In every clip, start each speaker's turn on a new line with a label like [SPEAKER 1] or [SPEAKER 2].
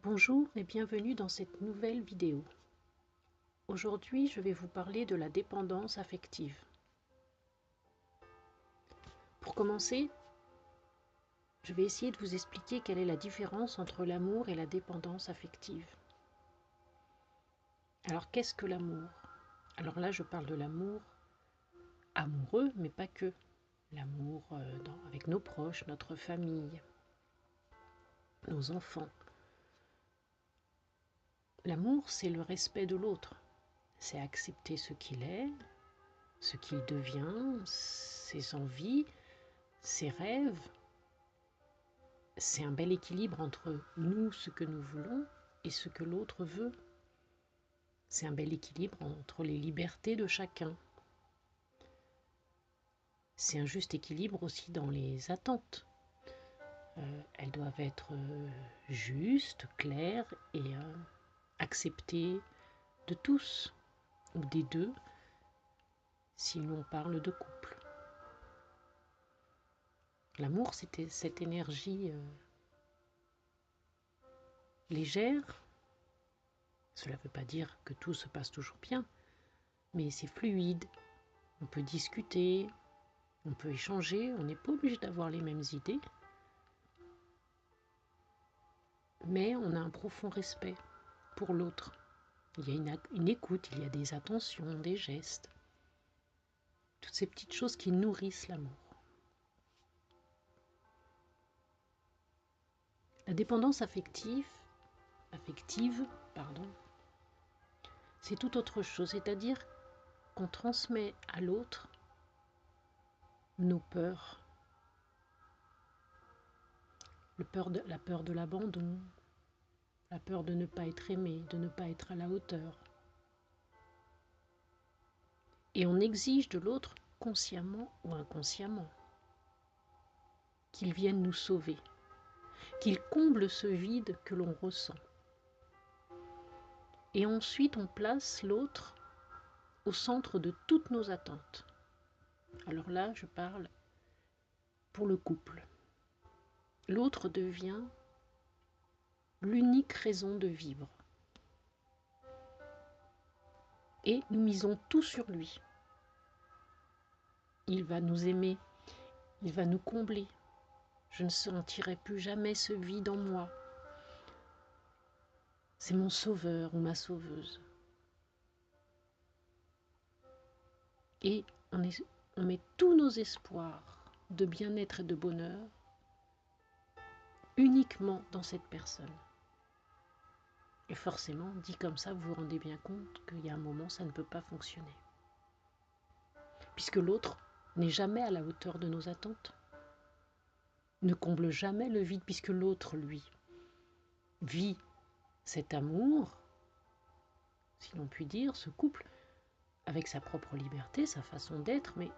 [SPEAKER 1] Bonjour et bienvenue dans cette nouvelle vidéo. Aujourd'hui, je vais vous parler de la dépendance affective. Pour commencer, je vais essayer de vous expliquer quelle est la différence entre l'amour et la dépendance affective. Alors, qu'est-ce que l'amour? Alors là, je parle de l'amour amoureux, mais pas que. L'amour avec nos proches, notre famille, nos enfants. L'amour, c'est le respect de l'autre. C'est accepter ce qu'il est, ce qu'il devient, ses envies, ses rêves. C'est un bel équilibre entre nous, ce que nous voulons, et ce que l'autre veut. C'est un bel équilibre entre les libertés de chacun. C'est un juste équilibre aussi dans les attentes. Elles doivent être justes, claires et acceptées de tous, ou des deux, si l'on parle de couple. L'amour, c'était cette énergie légère. Cela ne veut pas dire que tout se passe toujours bien, mais c'est fluide. On peut discuter, on peut échanger, on n'est pas obligé d'avoir les mêmes idées, mais on a un profond respect pour l'autre. Il y a une écoute, il y a des attentions, des gestes, toutes ces petites choses qui nourrissent l'amour. La dépendance affective, c'est tout autre chose, c'est-à-dire qu'on transmet à l'autre nos peurs, la peur de l'abandon, la peur de ne pas être aimé, de ne pas être à la hauteur. Et on exige de l'autre, consciemment ou inconsciemment, qu'il vienne nous sauver, qu'il comble ce vide que l'on ressent. Et ensuite, on place l'autre au centre de toutes nos attentes. Alors là, je parle pour le couple. L'autre devient l'unique raison de vivre. Et nous misons tout sur lui. Il va nous aimer, il va nous combler. Je ne sentirai plus jamais ce vide en moi. C'est mon sauveur ou ma sauveuse. Et on met tous nos espoirs de bien-être et de bonheur uniquement dans cette personne. Et forcément, dit comme ça, vous vous rendez bien compte qu'il y a un moment, ça ne peut pas fonctionner. Puisque l'autre n'est jamais à la hauteur de nos attentes, ne comble jamais le vide, puisque l'autre, lui, vit cet amour, si l'on peut dire, ce couple, avec sa propre liberté, sa façon d'être, mais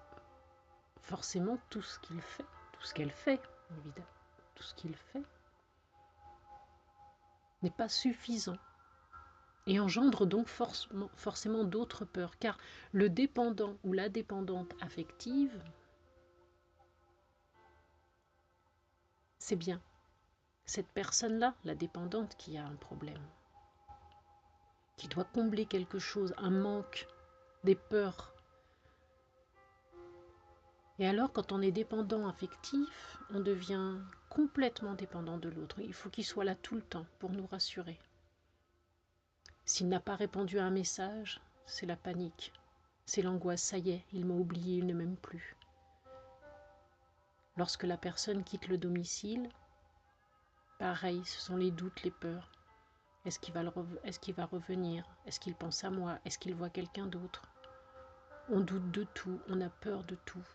[SPEAKER 1] forcément tout ce qu'il fait, tout ce qu'elle fait, évidemment, tout ce qu'il fait, n'est pas suffisant et engendre donc forcément d'autres peurs, car le dépendant ou la dépendante affective, c'est bien cette personne-là, la dépendante, qui a un problème, qui doit combler quelque chose, un manque, des peurs. Et alors, quand on est dépendant affectif, on devient complètement dépendant de l'autre. Il faut qu'il soit là tout le temps pour nous rassurer. S'il n'a pas répondu à un message, c'est la panique, c'est l'angoisse, ça y est, il m'a oublié, il ne m'aime plus. Lorsque la personne quitte le domicile, pareil, ce sont les doutes, les peurs. Est-ce qu'il va revenir? Est-ce qu'il pense à moi? Est-ce qu'il voit quelqu'un d'autre? On doute de tout, on a peur de tout.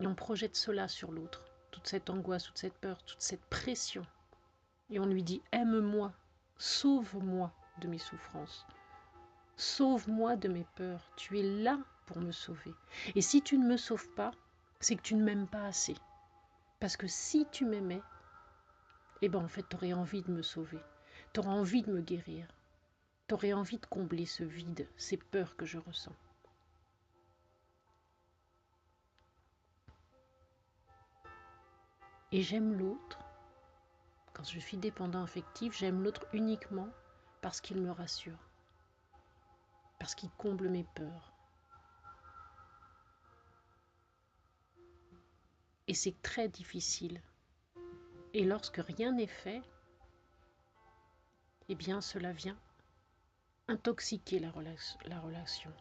[SPEAKER 1] Et on projette cela sur l'autre, toute cette angoisse, toute cette peur, toute cette pression. Et on lui dit, aime-moi, sauve-moi de mes souffrances. Sauve-moi de mes peurs, tu es là pour me sauver. Et si tu ne me sauves pas, c'est que tu ne m'aimes pas assez. Parce que si tu m'aimais, eh ben en fait, tu aurais envie de me sauver. Tu aurais envie de me guérir. Tu aurais envie de combler ce vide, ces peurs que je ressens. Et j'aime l'autre Quand je suis dépendant affectif, j'aime l'autre uniquement parce qu'il me rassure, parce qu'il comble mes peurs. Et c'est très difficile. Et lorsque rien n'est fait, eh bien cela vient intoxiquer la relation.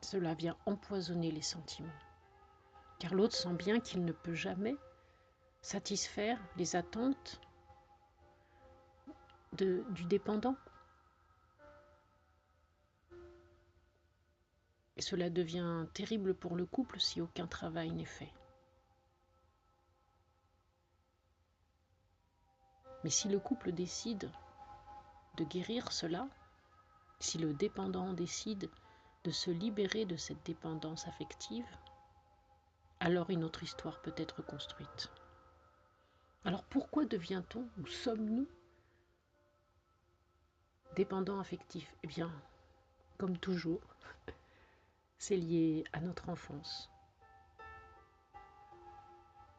[SPEAKER 1] Cela vient empoisonner les sentiments. Car l'autre sent bien qu'il ne peut jamais satisfaire les attentes du dépendant. Et cela devient terrible pour le couple si aucun travail n'est fait. Mais si le couple décide de guérir cela, si le dépendant décide de se libérer de cette dépendance affective, alors une autre histoire peut être construite. Alors pourquoi devient-on, ou sommes-nous, dépendants affectifs? Eh bien, comme toujours, c'est lié à notre enfance.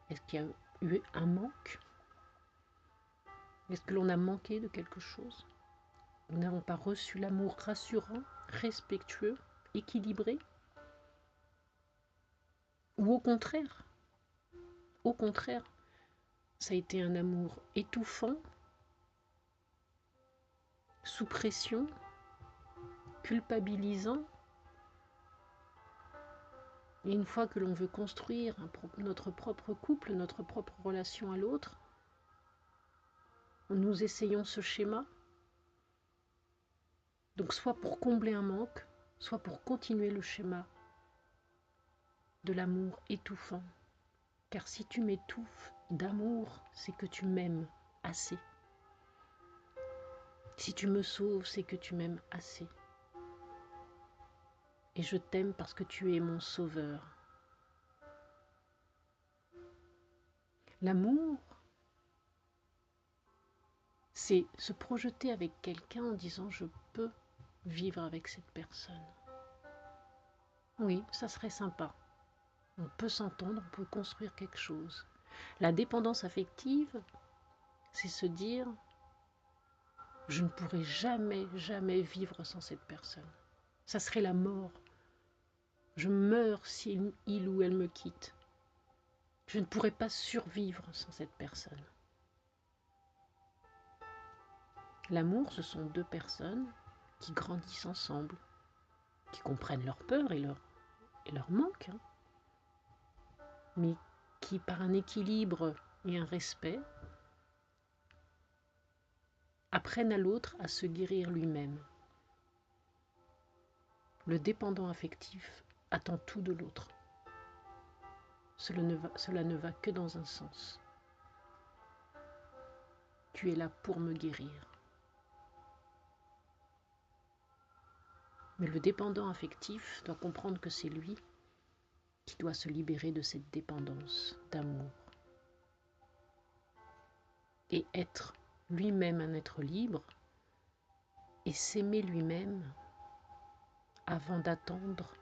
[SPEAKER 1] Est-ce qu'il y a eu un manque? Est-ce que l'on a manqué de quelque chose? Nous n'avons pas reçu l'amour rassurant, respectueux, équilibré? Ou au contraire, ça a été un amour étouffant, sous pression, culpabilisant. Et une fois que l'on veut construire notre propre couple, notre propre relation à l'autre, nous essayons ce schéma. Donc soit pour combler un manque, soit pour continuer le schéma de l'amour étouffant. Car si tu m'étouffes d'amour, c'est que tu m'aimes assez. Si tu me sauves, c'est que tu m'aimes assez. Et je t'aime parce que tu es mon sauveur. L'amour, c'est se projeter avec quelqu'un en disant je peux vivre avec cette personne. Oui, ça serait sympa. On peut s'entendre, on peut construire quelque chose. La dépendance affective, c'est se dire je ne pourrai jamais, jamais vivre sans cette personne. Ça serait la mort. Je meurs si il ou elle me quitte. Je ne pourrai pas survivre sans cette personne. L'amour, ce sont deux personnes qui grandissent ensemble, qui comprennent leurs peurs et leurs manques, mais qui, par un équilibre et un respect, apprennent à l'autre à se guérir lui-même. Le dépendant affectif attend tout de l'autre. Cela ne va que dans un sens. Tu es là pour me guérir. Mais le dépendant affectif doit comprendre que c'est lui qui doit se libérer de cette dépendance d'amour et être lui-même un être libre et s'aimer lui-même avant d'attendre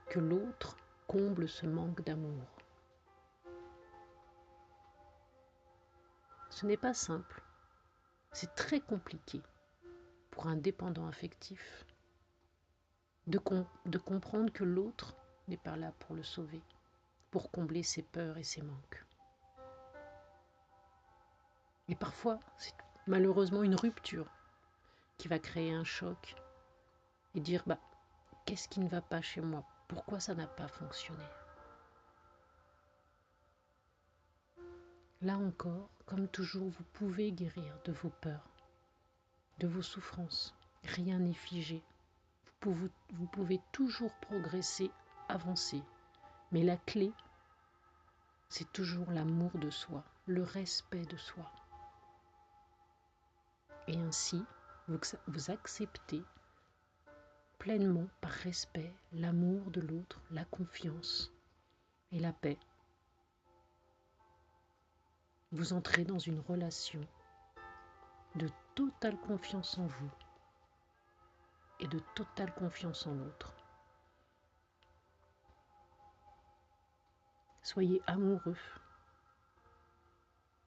[SPEAKER 1] que l'autre comble ce manque d'amour. Ce n'est pas simple, c'est très compliqué pour un dépendant affectif de comprendre que l'autre n'est pas là pour le sauver, pour combler ses peurs et ses manques. Et parfois, c'est malheureusement une rupture qui va créer un choc et dire qu'est-ce qui ne va pas chez moi? Pourquoi ça n'a pas fonctionné? Là encore, comme toujours, vous pouvez guérir de vos peurs, de vos souffrances. Rien n'est figé. Vous pouvez toujours progresser, avancer. Mais la clé, c'est toujours l'amour de soi, le respect de soi. Et ainsi, vous acceptez pleinement, par respect, l'amour de l'autre, la confiance et la paix. Vous entrez dans une relation de totale confiance en vous et de totale confiance en l'autre. Soyez amoureux